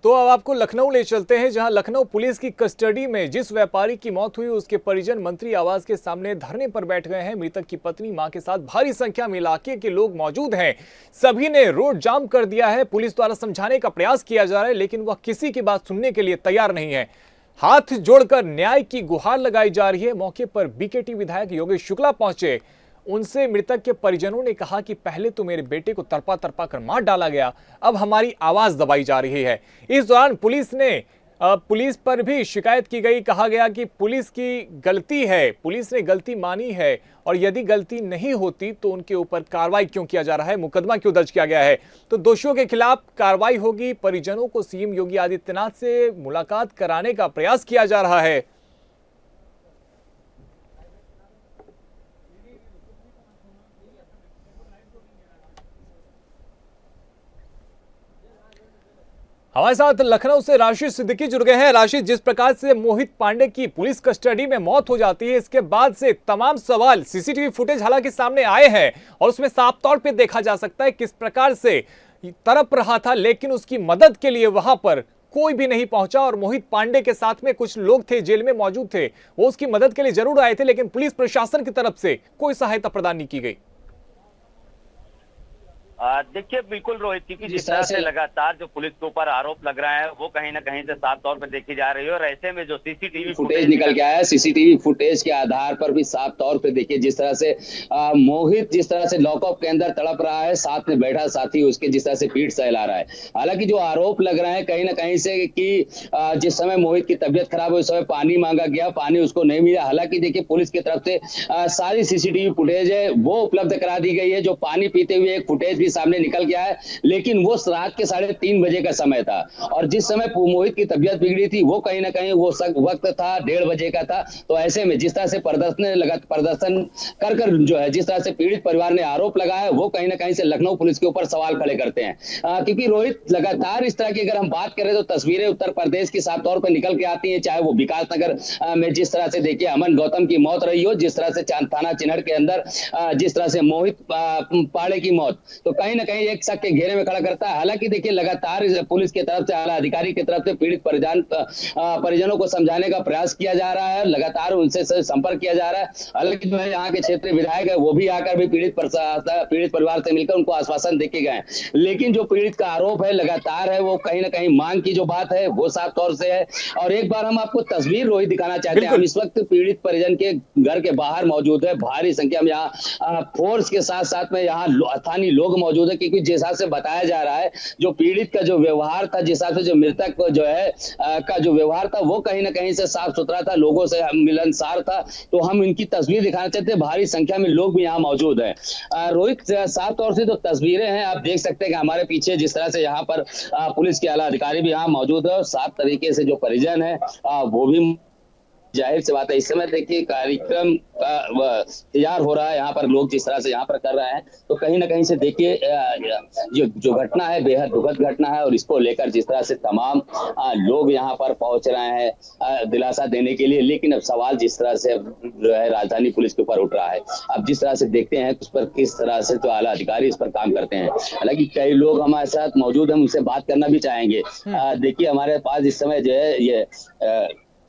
तो अब आपको लखनऊ ले चलते हैं, जहां लखनऊ पुलिस की कस्टडी में जिस व्यापारी की मौत हुई उसके परिजन मंत्री आवास के सामने धरने पर बैठ गए हैं। मृतक की पत्नी, मां के साथ भारी संख्या में इलाके के लोग मौजूद हैं। सभी ने रोड जाम कर दिया है। पुलिस द्वारा समझाने का प्रयास किया जा रहा है, लेकिन वह किसी की बात सुनने के लिए तैयार नहीं है। हाथ जोड़कर न्याय की गुहार लगाई जा रही है। मौके पर बीकेटी विधायक योगेश शुक्ला पहुंचे। उनसे मृतक के परिजनों ने कहा कि पहले तो मेरे बेटे को तरपा तरपा कर मार डाला गया, अब हमारी आवाज दबाई जा रही है। इस दौरान पुलिस पर भी शिकायत की गई। कहा गया कि पुलिस की गलती है, पुलिस ने गलती मानी है और यदि गलती नहीं होती तो उनके ऊपर कार्रवाई क्यों किया जा रहा है, मुकदमा क्यों दर्ज किया गया है। तो दोषियों के खिलाफ कार्रवाई होगी। परिजनों को सीएम योगी आदित्यनाथ से मुलाकात कराने का प्रयास किया जा रहा है। हमारे साथ लखनऊ से राशिद सिद्दीकी जुड़ गए हैं। राशिद, जिस प्रकार से मोहित पांडे की पुलिस कस्टडी में मौत हो जाती है, इसके बाद से तमाम सवाल, सीसीटीवी फुटेज हालांकि सामने आए हैं और उसमें साफ तौर पे देखा जा सकता है किस प्रकार से तड़प रहा था, लेकिन उसकी मदद के लिए वहां पर कोई भी नहीं पहुंचा। और मोहित पांडे के साथ में कुछ लोग थे, जेल में मौजूद थे, वो उसकी मदद के लिए जरूर आए थे, लेकिन पुलिस प्रशासन की तरफ से कोई सहायता प्रदान नहीं की गई। देखिए बिल्कुल रोहित, क्योंकि जिस तरह से लगातार जो पुलिस के ऊपर आरोप लग रहा है वो कहीं ना कहीं से साफ तौर पर देखी जा रही है। और ऐसे में जो सीसीटीवी फुटेज निकल के आया है, सीसीटीवी फुटेज के आधार पर भी साफ तौर पे देखिए जिस तरह से मोहित जिस तरह से लॉकअप के अंदर तड़प रहा है, साथ में बैठा साथी उसके जिस तरह से पीठ सहला रहा है। हालांकि जो आरोप लग रहे हैं कहीं ना कहीं से कि जिस समय मोहित की तबियत खराब हुई उस समय पानी मांगा गया, पानी उसको नहीं मिला। हालांकि देखिए पुलिस की तरफ से सारी सीसीटीवी फुटेज है वो उपलब्ध करा दी गई है। जो पानी पीते हुए एक फुटेज भी सामने निकल गया है, लेकिन वो रात के 3:30 बजे का समय था और जिस समय मोहित की तबियत बिगड़ी थी वो कहीं ना कहीं वो वक्त था 1:30 बजे का था। तो ऐसे में जिस तरह से प्रदर्शन कर जो है जिस तरह से पीड़ित परिवार ने आरोप लगाया है, वो कहीं ना कहीं से लखनऊ पुलिस के ऊपर सवाल खड़े करते हैं। क्योंकि रोहित लगातार इस तरह की अगर हम बात करें तो तस्वीरें उत्तर प्रदेश की साफ तौर पर निकल के आती है, चाहे वो विकास नगर में जिस तरह से देखिए अमन गौतम की मौत रही हो, जिस तरह से थाना चिन्हड़ के अंदर जिस तरह से मोहित पांडे की मौत, तो कहीं ना कहीं एक शक के घेरे में खड़ा करता है। हालांकि देखिए लगातार पुलिस की तरफ से, आला अधिकारी की तरफ से पीड़ित परिजनों को समझाने का प्रयास किया जा रहा है, लगातार उनसे संपर्क किया जा रहा है। हालांकि जो है यहाँ के क्षेत्रीय विधायक है वो भी आकर भी पीड़ित परिवार से मिलकर उनको आश्वासन देके गए, लेकिन जो पीड़ित का आरोप है लगातार है वो कहीं ना कहीं मांग की जो बात है वो साफ तौर से है। और एक बार हम आपको तस्वीर रोहित दिखाना चाहते हैं। हम इस वक्त पीड़ित परिजन के घर के बाहर मौजूद है, भारी संख्या में यहाँ फोर्स के साथ साथ में यहाँ स्थानीय लोग मौजूद है, क्योंकि जैसा से बताया जा रहा है जो पीड़ित का जो व्यवहार था, जिस हिसाब से जो मृतक जो है का जो व्यवहार था वो कहीं ना कहीं से साफ सुथरा था, लोगों से मिलनसार था। तो हम इनकी तस्वीर दिखाना चाहते हैं, भारी संख्या में लोग भी यहाँ मौजूद है। रोहित, साफ तौर से जो तस्वीरें हैं आप देख सकते हैं कि हमारे पीछे जिस तरह से यहाँ पर पुलिस के आला अधिकारी भी यहाँ मौजूद है और साफ तरीके से जो परिजन है वो भी, जाहिर सी बात है इस समय देखिए कार्यक्रम तैयार हो रहा है, यहाँ पर लोग जिस तरह से यहाँ पर कर रहे हैं, तो कहीं ना कहीं से देखिए जो घटना है बेहद दुखद घटना है। और इसको लेकर जिस तरह से तमाम लोग यहाँ पर पहुंच रहे हैं दिलासा देने के लिए, लेकिन अब सवाल जिस तरह से जो है राजधानी पुलिस के ऊपर उठ रहा है, अब जिस तरह से देखते हैं उस पर किस तरह से तो आला अधिकारी इस पर काम करते हैं। हालांकि कई लोग हमारे साथ मौजूद हैं, उनसे बात करना भी चाहेंगे। देखिए हमारे पास इस समय जो है ये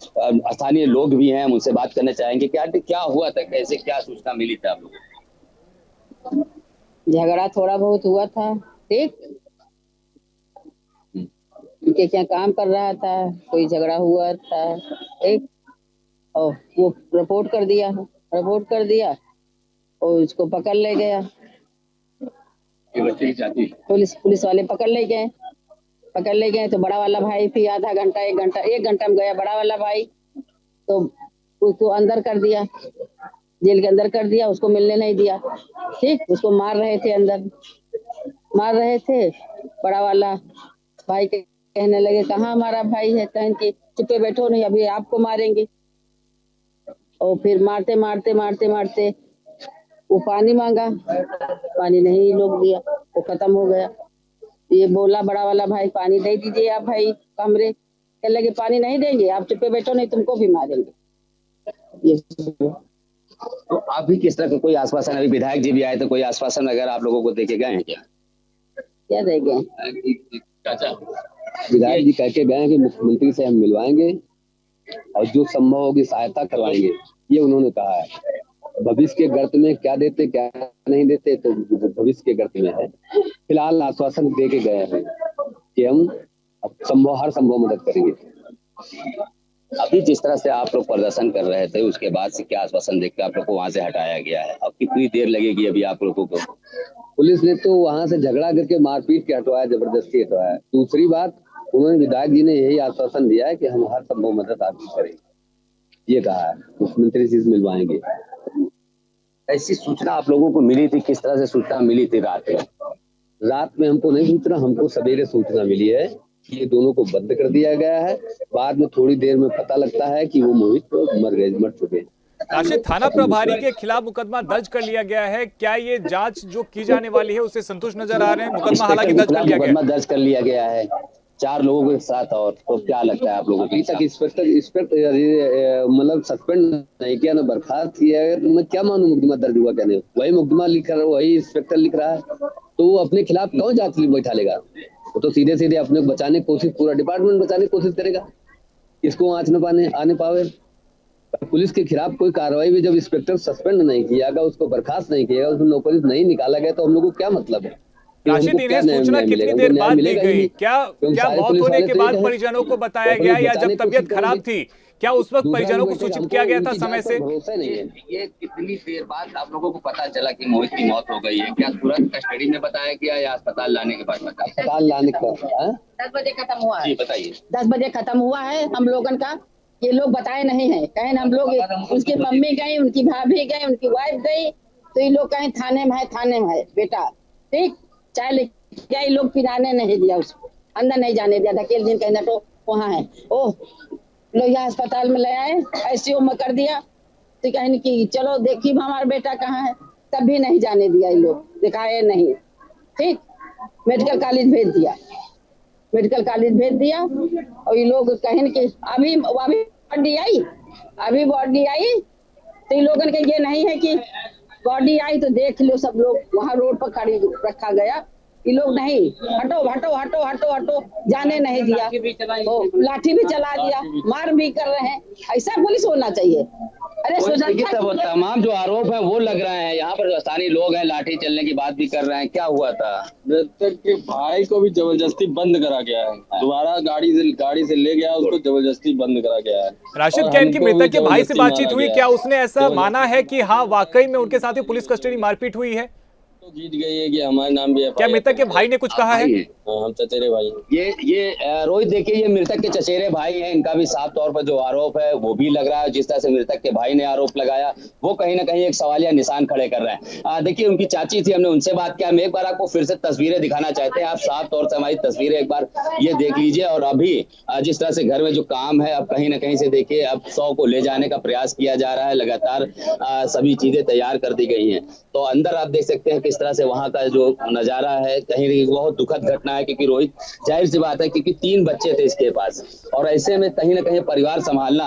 स्थानीय लोग भी हैं, हम उनसे बात करना चाहेंगे। क्या हुआ था, कैसे क्या सूचना मिली थी आप लोगों को? झगड़ा थोड़ा बहुत हुआ था, ठीक, उनके क्या काम कर रहा था, कोई झगड़ा हुआ था, ठीक, और वो रिपोर्ट कर दिया और उसको पकड़ ले गया। पुलिस वाले पकड़ ले गए तो बड़ा वाला भाई फिर आधा घंटा एक घंटा में गया बड़ा वाला भाई, तो उसको अंदर कर दिया, जेल के अंदर कर दिया, उसको मिलने नहीं दिया, ठीक, उसको मार रहे थे। बड़ा वाला भाई कहने लगे कहाँ हमारा भाई है, कहन के चुपे बैठो नहीं अभी आपको मारेंगे। और फिर मारते वो पानी मांगा, पानी नहीं लोग दिया, वो खत्म हो गया। ये बोला बड़ा वाला भाई पानी दे दीजिए आप भाई कमरे, कहने लगे पानी नहीं देंगे, आप चुपे बैठो नहीं तुमको भी मारेंगे। ये तो आप भी किस तरह का कोई आश्वासन, अभी विधायक जी भी आए तो कोई आश्वासन अगर आप लोगों को देके गए हैं क्या? क्या दे गए? विधायक जी कह के गए हैं कि मुख्यमंत्री से हम मिलवाएंगे और जो संभव होगी सहायता करवाएंगे, ये उन्होंने कहा है। भविष्य के गर्त में क्या देते क्या नहीं देते तो भविष्य के गर्त में है। फिलहाल आश्वासन दे के गए हैं कि हम हर संभव मदद करेंगे। अभी जिस तरह से आप लोग प्रदर्शन कर रहे थे उसके बाद से क्या आश्वासन देकर आप लोग को वहां से हटाया गया है? अब कितनी देर लगेगी अभी आप लोगों को? पुलिस ने तो वहां से झगड़ा करके मारपीट के हटवाया, जबरदस्ती हटवाया। दूसरी बात, उन्होंने विधायक जी ने यही आश्वासन दिया है कि हम हर संभव मदद आपकी करेंगे, ये कहा है। मुख्यमंत्री से मिलवाएंगे। ऐसी सूचना आप लोगों को मिली थी? किस तरह से सूचना मिली थी? रात में हमको नहीं सूचना, हमको सवेरे सूचना मिली है कि ये दोनों को बंद कर दिया गया है। बाद में थोड़ी देर में पता लगता है कि वो मोहित मर चुके हैं। राशिद, थाना प्रभारी के खिलाफ मुकदमा दर्ज कर लिया गया है। क्या ये जांच जो की जाने वाली है उससे संतुष्ट नजर आ रहे हैं? मुकदमा हालांकि दर्ज कर लिया गया है। मुकदमा दर्ज कर लिया गया है 4 लोगों के साथ। और तो क्या लगता है आप लोगों को? अभी तक इंस्पेक्टर मतलब सस्पेंड नहीं किया, ना बर्खास्त किया है, तो मैं क्या मानूं मुकदमा दर्ज हुआ क्या नहीं? वही मुकदमा लिख रहा है, वही इंस्पेक्टर लिख रहा है, तो वो अपने खिलाफ कौन जांच बैठा लेगा? वो तो सीधे सीधे अपने बचाने की कोशिश, पूरा डिपार्टमेंट बचाने की कोशिश करेगा, इसको आंच न आने पावे। पुलिस के खिलाफ कोई कार्रवाई भी जब इंस्पेक्टर सस्पेंड नहीं किया गया, उसको बर्खास्त नहीं किया, उसको नौकरी नहीं निकाला गया, तो हम लोग को क्या मतलब है? राशिद, इन्हें सूचना कितनी देर बाद दी गई? क्या मौत होने के बाद परिजनों को बताया गया, या जब तबीयत खराब थी क्या उस वक्त परिजनों को सूचित किया गया था समय से? भरोसा नहीं है। ये कितनी देर बाद आप लोगों को पता चला कि मोहित की मौत हो गई है? क्या तुरंत कस्टडी में बताया गया या अस्पताल लाने के बाद बताया? अस्पताल लाने के बाद 10 बजे खत्म हुआ है। जी बताइए। 10 बजे खत्म हुआ है हम लोगन का। ये लोग बताए नहीं है, कहें हम लोग, उसकी मम्मी गई, उनकी भाभी गई, उनकी वाइफ गई, तो ये लोग कहें थाने में है बेटा, ठीक, चाय लेके गए, लोग पिलाने नहीं दिया, उसको अंदर नहीं जाने दिया, धकेल दिन कहना तो वहाँ है। ओह, लोग यहाँ अस्पताल में ले आए, ICU में कर दिया, तो कहें कि चलो देखिए हमारा बेटा कहाँ है, तब भी नहीं जाने दिया, ये लोग दिखाए नहीं, ठीक, मेडिकल कॉलेज भेज दिया, और ये लोग कहें कि अभी बॉडी आई, तो ये लोगन के ये नहीं है कि बॉडी आई तो देख लो, सब लोग वहाँ रोड पर खड़ी रखा गया, ये लोग नहीं, हटो जाने नहीं दिया, लाठी भी चला दिया, मार भी कर रहे हैं। ऐसा पुलिस होना चाहिए। अरे तमाम जो आरोप है वो लग रहे हैं, यहाँ पर स्थानीय लोग हैं, लाठी चलने की बात भी कर रहे हैं। क्या हुआ था? मृतक के भाई को भी जबरदस्ती बंद करा गया है, दोबारा गाड़ी से ले गया, उसको जबरदस्ती बंद करा गया है। राशिद, क्या इनकी मृतक के भाई से बातचीत हुई? क्या उसने ऐसा माना है कि हाँ वाकई में उनके साथ ही पुलिस कस्टडी मारपीट हुई है? तो जीत गई है कि हमारे नाम भी है। क्या मृतक के भाई ने कुछ कहा है? हम चचेरे भाई। ये रोहित देखिए, ये मृतक के चचेरे भाई हैं, इनका भी साफ तौर पर जो आरोप है वो भी लग रहा है। जिस तरह से मृतक के भाई ने आरोप लगाया, वो कहीं ना कहीं एक सवालिया निशान खड़े कर रहे हैं। देखिए, उनकी चाची थी, हमने उनसे बात किया। हम एक बार आपको फिर से तस्वीरें दिखाना चाहते हैं। आप साफ तौर से हमारी तस्वीरें एक बार ये देख लीजिए। और अभी जिस तरह से घर में जो काम है, अब कहीं ना कहीं से देखिए, अब 100 को ले जाने का प्रयास किया जा रहा है। लगातार सभी चीजें तैयार कर दी गई हैं। तो अंदर आप देख सकते हैं किस तरह से वहां का जो नजारा है, कहीं बहुत दुखद घटना है। क्योंकि रोहित, जाहिर सी बात है, क्योंकि 3 बच्चे थे इसके पास, और ऐसे में कहीं ना कहीं परिवार संभालना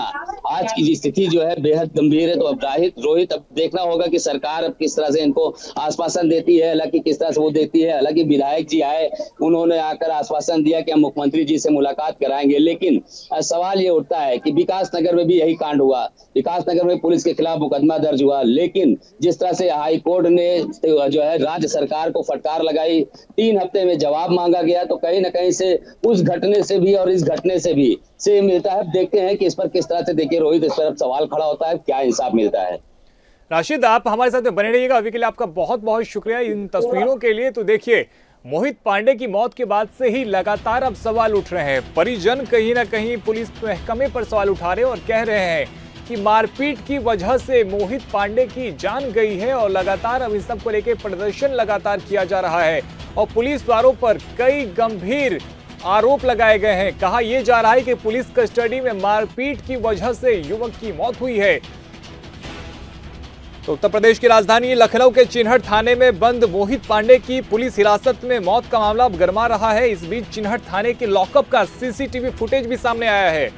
आज की स्थिति जो है बेहद गंभीर है। तो अब रोहित, अब देखना होगा कि सरकार अब किस तरह से इनको आश्वासन देती है, हालांकि किस तरह से वो देती है। हालांकि विधायक जी आए, उन्होंने आकर आश्वासन दिया कि हम मुख्यमंत्री जी से मुलाकात कराएंगे, लेकिन सवाल ये उठता है कि विकास नगर में भी यही कांड हुआ। विकास नगर में पुलिस के खिलाफ मुकदमा दर्ज हुआ, लेकिन जिस तरह से हाई कोर्ट ने जो है राज्य सरकार को फटकार लगाई, 3 हफ्ते में जवाब मांगा गया, तो कहीं ना कहीं से उस घटने से भी और इस घटने से भी से मिलता है। देखते हैं कि इस पर किस तरह से, देखिए रोहित, इस पर अब सवाल खड़ा होता है, क्या इंसाफ मिलता है। राशिद, आप हमारे साथ बने रहिएगा। अभी के लिए आपका बहुत बहुत शुक्रिया इन तस्वीरों के लिए। तो देखिए, मोहित पांडे की मौत के बाद से ही लगातार अब सवाल उठ रहे हैं। परिजन कहीं ना कहीं पुलिस महकमे पर सवाल उठा रहे हैं और कह रहे हैं कि मारपीट की वजह से मोहित पांडे की जान गई है, और लगातार अब इन सब को लेकर प्रदर्शन लगातार किया जा रहा है और पुलिस वालों पर कई गंभीर आरोप लगाए गए हैं। कहा यह जा रहा है कि पुलिस कस्टडी में मारपीट की वजह से युवक की मौत हुई है। तो उत्तर प्रदेश की राजधानी लखनऊ के चिन्हट थाने में बंद मोहित पांडे की पुलिस हिरासत में मौत का मामला अब गरमा रहा है। इस बीच चिन्हट थाने के लॉकअप का CCTV फुटेज भी सामने आया है,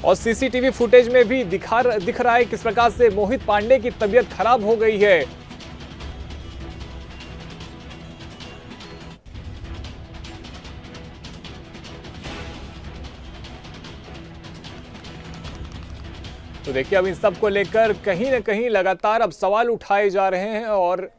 और CCTV फुटेज में भी दिख रहा है किस प्रकार से मोहित पांडे की तबीयत खराब हो गई है। तो देखिए अब इन सब को लेकर कहीं ना कहीं लगातार अब सवाल उठाए जा रहे हैं और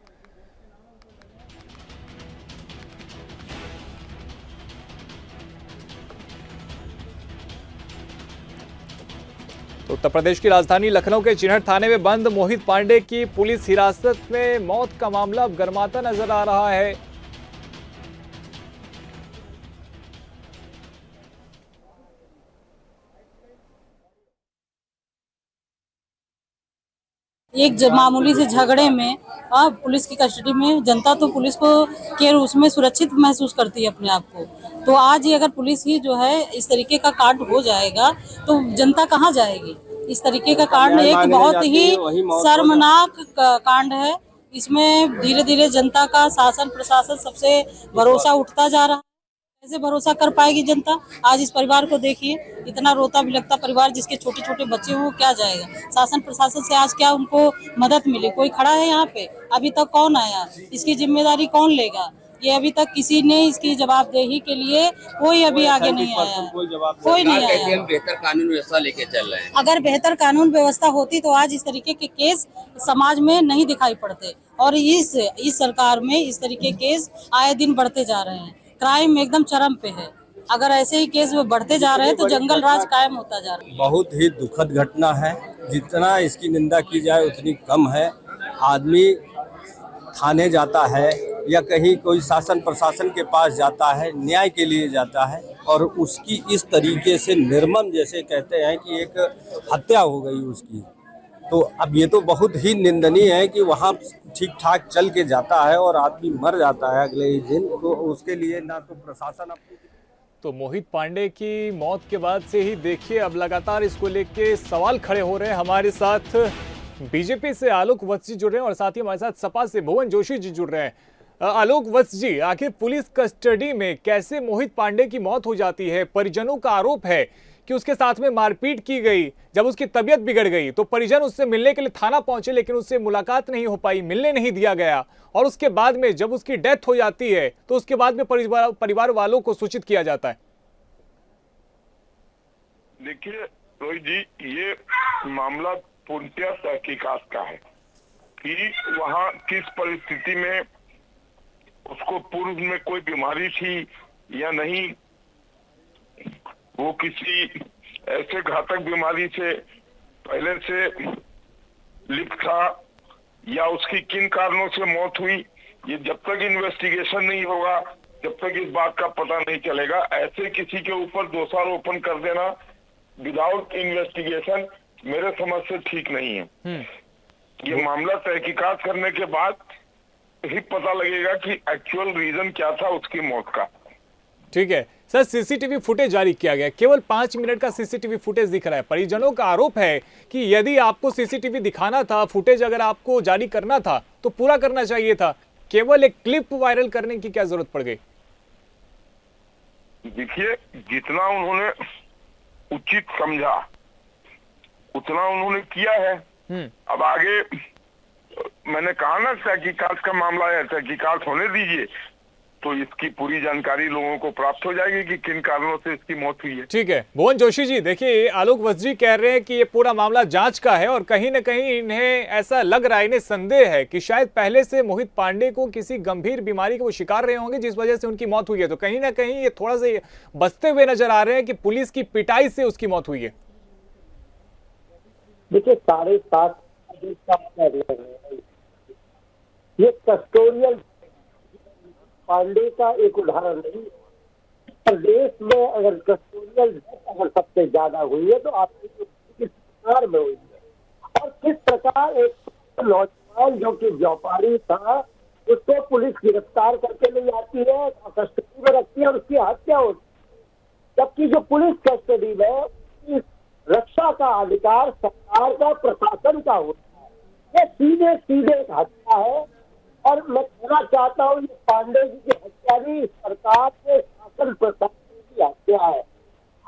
तो उत्तर प्रदेश की राजधानी लखनऊ के चिन्हट थाने में बंद मोहित पांडे की पुलिस हिरासत में मौत का मामला अब गर्माता नजर आ रहा है। एक मामूली से झगड़े में पुलिस की कस्टडी में जनता तो पुलिस को के उसमें सुरक्षित महसूस करती है अपने आप को। तो आज ही अगर पुलिस ही जो है इस तरीके का कांड हो जाएगा तो जनता कहाँ जाएगी। इस तरीके का कांड एक बहुत ही शर्मनाक कांड है। इसमें धीरे धीरे जनता का शासन प्रशासन सबसे भरोसा उठता जा रहा है। कैसे भरोसा कर पाएगी जनता। आज इस परिवार को देखिए, इतना रोता बिलखता परिवार जिसके छोटे छोटे बच्चे हो, क्या जाएगा। शासन प्रशासन से आज क्या उनको मदद मिली? कोई खड़ा है यहाँ पे? अभी तक कौन आया? इसकी जिम्मेदारी कौन लेगा? ये अभी तक किसी ने इसकी जवाबदेही के लिए कोई अभी आगे नहीं आया है, कोई नहीं आया। बेहतर कानून व्यवस्था लेके चल रहे हैं। अगर बेहतर कानून व्यवस्था होती तो आज इस तरीके के केस समाज में नहीं दिखाई पड़ते। और इस सरकार में इस तरीके के केस आए दिन बढ़ते जा रहे हैं। क्राइम एकदम चरम पे है। अगर ऐसे ही केस बढ़ते जा रहे हैं तो जंगल राज कायम होता जा रहा है। बहुत ही दुखद घटना है। जितना इसकी निंदा की जाए उतनी कम है। आदमी थाने जाता है या कहीं कोई शासन प्रशासन के पास जाता है, न्याय के लिए जाता है, और उसकी इस तरीके से निर्मम, जैसे कहते हैं कि एक हत्या हो गई उसकी। तो अब ये तो बहुत ही निंदनीय है कि वहाँ ठीक ठाक चल के जाता है और आदमी मर जाता है अगले ही दिन। तो उसके लिए ना तो प्रशासन तो मोहित पांडे की मौत के बाद से ही देखिए अब लगातार इसको लेके सवाल खड़े हो रहे हैं। हमारे साथ बीजेपी से आलोक वत्स जी जुड़ रहे हैं और साथ ही हमारे साथ सपा से भुवन जोशी जी जुड़ रहे हैं। आलोक वत्स जी, आखिर पुलिस कस्टडी में कैसे मोहित पांडे की मौत हो जाती है? परिजनों का आरोप है कि उसके साथ में मारपीट की गई। जब उसकी तबीयत बिगड़ गई तो परिजन उससे मिलने के लिए थाना पहुंचे, लेकिन उससे मुलाकात नहीं हो पाई, मिलने नहीं दिया गया। और उसके बाद में जब उसकी डेथ हो जाती है तो उसके बाद में परिवार वालों को सूचित किया जाता है। देखिए रोहित जी, ये मामला पूर्णतः तहकीकात का है कि वहाँ किस परिस्थिति में उसको पूर्व में कोई बीमारी थी या नहीं, वो किसी ऐसे घातक बीमारी से पहले से लिप्त था या उसकी किन कारणों से मौत हुई। ये जब तक इन्वेस्टिगेशन नहीं होगा, जब तक इस बात का पता नहीं चलेगा, ऐसे किसी के ऊपर दोषारोपण कर देना विदाउट इन्वेस्टिगेशन मेरे समझ से ठीक नहीं है। ये मामला तहकीकात करने के बाद ही पता लगेगा कि एक्चुअल रीजन क्या था उसकी मौत का। ठीक है सर, सीसीटीवी फुटेज जारी किया गया, केवल 5 मिनट का सीसीटीवी फुटेज दिख रहा है। परिजनों का आरोप है कि यदि आपको सीसीटीवी दिखाना था, फुटेज अगर आपको जारी करना था तो पूरा करना चाहिए था, केवल एक क्लिप वायरल करने की क्या जरूरत पड़ गई? देखिए, जितना उन्होंने उचित समझा उतना उन्होंने किया है। अब आगे मैंने कहा ना, तहकीकात का मामला है, तहकीकात होने दीजिए तो इसकी पूरी जानकारी लोगों को प्राप्त हो जाएगी कि किन कारणों से इसकी मौत हुई है। ठीक है भुवन जोशी जी, देखिए आलोक वत्स जी कह रहे हैं कि ये पूरा मामला जांच का है और कहीं ना कहीं इन्हें ऐसा लग रहा है, इन्हें संदेह है कि शायद पहले से मोहित पांडे को किसी गंभीर बीमारी के वो शिकार रहे होंगे जिस वजह से उनकी मौत हुई है। तो कहीं ना कहीं ये थोड़ा सा बचते हुए नजर आ रहे हैं कि पुलिस की पिटाई से उसकी मौत हुई है। देखिए 7.5 ये कस्टोडियल पांडे का एक उदाहरण नहीं। प्रदेश में अगर कस्टोडियल अगर सबसे ज्यादा हुई है तो आपकी किस प्रकार में हुई है, और किस प्रकार एक नौजवान जो कि व्यापारी था उसको पुलिस गिरफ्तार करके ले जाती है, कस्टडी में रखती है और उसकी हत्या होती है। जबकि जो पुलिस कस्टडी में रक्षा का अधिकार सरकार का, प्रशासन का होता है, ये सीधे सीधे एक हत्या है। और मैं कहना चाहता हूँ ये पांडे जी की हत्या भी सरकार के शासन प्रशासन की हत्या है,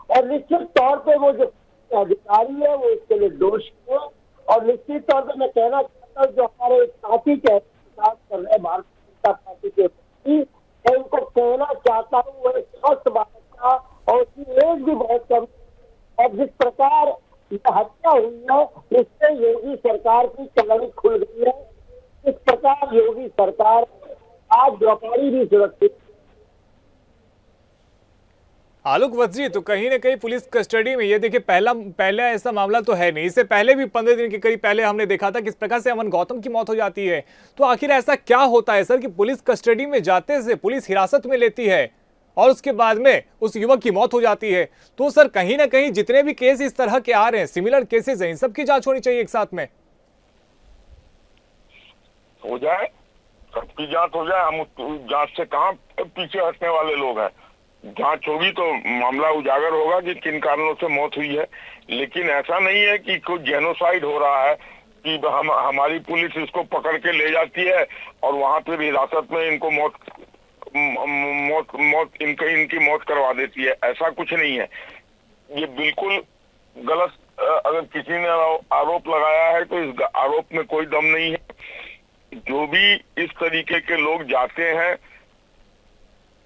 और निश्चित तौर पे वो जो अधिकारी है वो इसके लिए दोषी है। और निश्चित तौर पे मैं कहना चाहता हूँ जो हमारे साथी के साथ कर रहे भारतीय जनता पार्टी के प्रति, मैं उनको कहना चाहता हूँ वो एक स्वस्थ बालक था और उसकी एज भी बहुत कम, और जिस प्रकार ये हत्या हुई है, इससे योगी सरकार की कलंक खुल गई है। इस प्रकार योगी सरकार आज व्यापारी भी सुरक्षित। आलोक वत्स जी, तो कहीं ना कहीं पुलिस कस्टडी में ये देखिए पहला ऐसा मामला तो है नहीं, इससे पहले भी 15 दिन के करीब पहले हमने देखा था किस प्रकार से अमन गौतम की मौत हो जाती है। तो आखिर ऐसा क्या होता है सर कि पुलिस कस्टडी में जाते से पुलिस हिरासत में लेती है और उसके बाद में उस युवक की मौत हो जाती है? तो सर कहीं ना कहीं जितने भी केस इस तरह के आ रहे हैं, सिमिलर केसेस हैं, इन सबकी जांच होनी चाहिए एक साथ में। हो जाए, सबकी जांच हो जाए। हम उस जांच से कहाँ पीछे हटने वाले लोग हैं। जांच होगी तो मामला उजागर होगा कि किन कारणों से मौत हुई है। लेकिन ऐसा नहीं है कि कोई जेनोसाइड हो रहा है कि हमारी पुलिस इसको पकड़ के ले जाती है और वहां पर हिरासत में इनको इनकी मौत करवा देती है। ऐसा कुछ नहीं है। ये बिल्कुल गलत। अगर किसी ने आरोप लगाया है तो इस आरोप में कोई दम नहीं है। जो भी इस तरीके के लोग जाते हैं,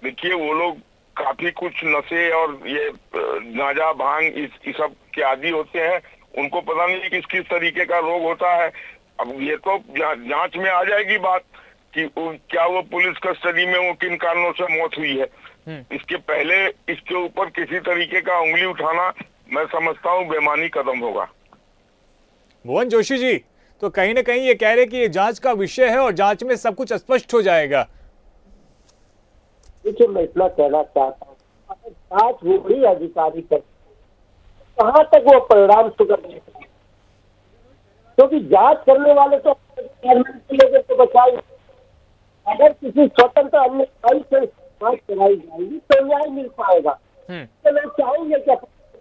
देखिए वो लोग काफी कुछ नशे और ये गांजा भांग इस सब के आदी होते हैं। उनको पता नहीं किस किस तरीके का रोग होता है। अब ये तो जांच में आ जाएगी बात कि क्या वो पुलिस कस्टडी में वो किन कारणों से मौत हुई है। इसके पहले इसके ऊपर किसी तरीके का उंगली उठाना मैं समझता हूँ बेमानी कदम होगा। भुवन जोशी जी, तो कहीं ना कहीं ये कह रहे कि ये जांच का विषय है और जांच में सब कुछ स्पष्ट हो जाएगा। देखिए, मैं इतना कहना चाहता हूँ, अगर जांच वही अधिकारी कर कहाँ तक वो परिणाम सुधर जाएगा, क्योंकि जांच करने वाले तो तो बचाए। अगर किसी स्वतंत्र अन्य से जांच कराई जाएगी तो न्याय मिल पाएगा। तो लोग चाहेंगे कि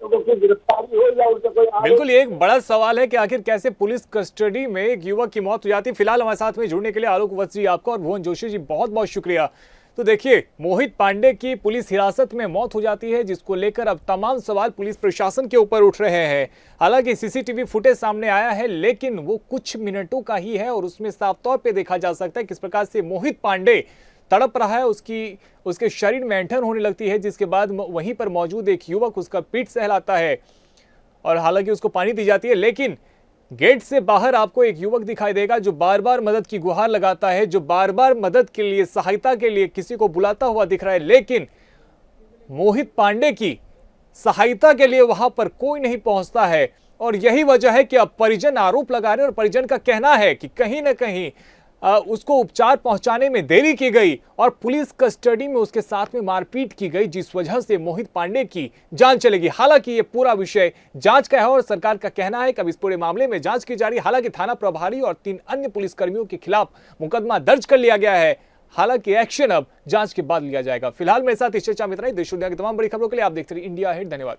लोगों की गिरफ्तारी हो या उनसे कोई। बिल्कुल, ये एक बड़ा सवाल है कि आखिर कैसे पुलिस कस्टडी में एक युवक की मौत हो जाती है। फिलहाल हमारे साथ में जुड़ने के लिए आलोक वत्स जी आपका और भुवन जोशी जी बहुत बहुत शुक्रिया। तो देखिए, मोहित पांडे की पुलिस हिरासत में मौत हो जाती है, जिसको लेकर अब तमाम सवाल पुलिस प्रशासन के ऊपर उठ रहे हैं। हालांकि सीसीटीवी फुटेज सामने आया है, लेकिन वो कुछ मिनटों का ही है और उसमें साफ तौर पे देखा जा सकता है किस प्रकार से मोहित पांडे तड़प रहा है। उसके शरीर में ऐंठन होने लगती है, जिसके बाद वहीं पर मौजूद एक युवक उसका पीठ सहलाता है और हालांकि उसको पानी दी जाती है। लेकिन गेट से बाहर आपको एक युवक दिखाई देगा जो बार बार मदद की गुहार लगाता है, जो बार बार मदद के लिए, सहायता के लिए किसी को बुलाता हुआ दिख रहा है। लेकिन मोहित पांडे की सहायता के लिए वहां पर कोई नहीं पहुंचता है और यही वजह है कि अब परिजन आरोप लगा रहे हैं और परिजन का कहना है कि कहीं ना कहीं उसको उपचार पहुंचाने में देरी की गई और पुलिस कस्टडी में उसके साथ में मारपीट की गई, जिस वजह से मोहित पांडे की जान चलेगी। हालांकि ये पूरा विषय जांच का है और सरकार का कहना है कि अब इस पूरे मामले में जांच की जा रही है। हालांकि थाना प्रभारी और 3 अन्य पुलिसकर्मियों के खिलाफ मुकदमा दर्ज कर लिया गया है। हालांकि एक्शन अब जांच के बाद लिया जाएगा। फिलहाल मेरे साथ इस चर्चा में इतना ही। देश दुनिया की तमाम बड़ी खबरों के लिए आप देखते रहिए इंडिया अहेड। धन्यवाद।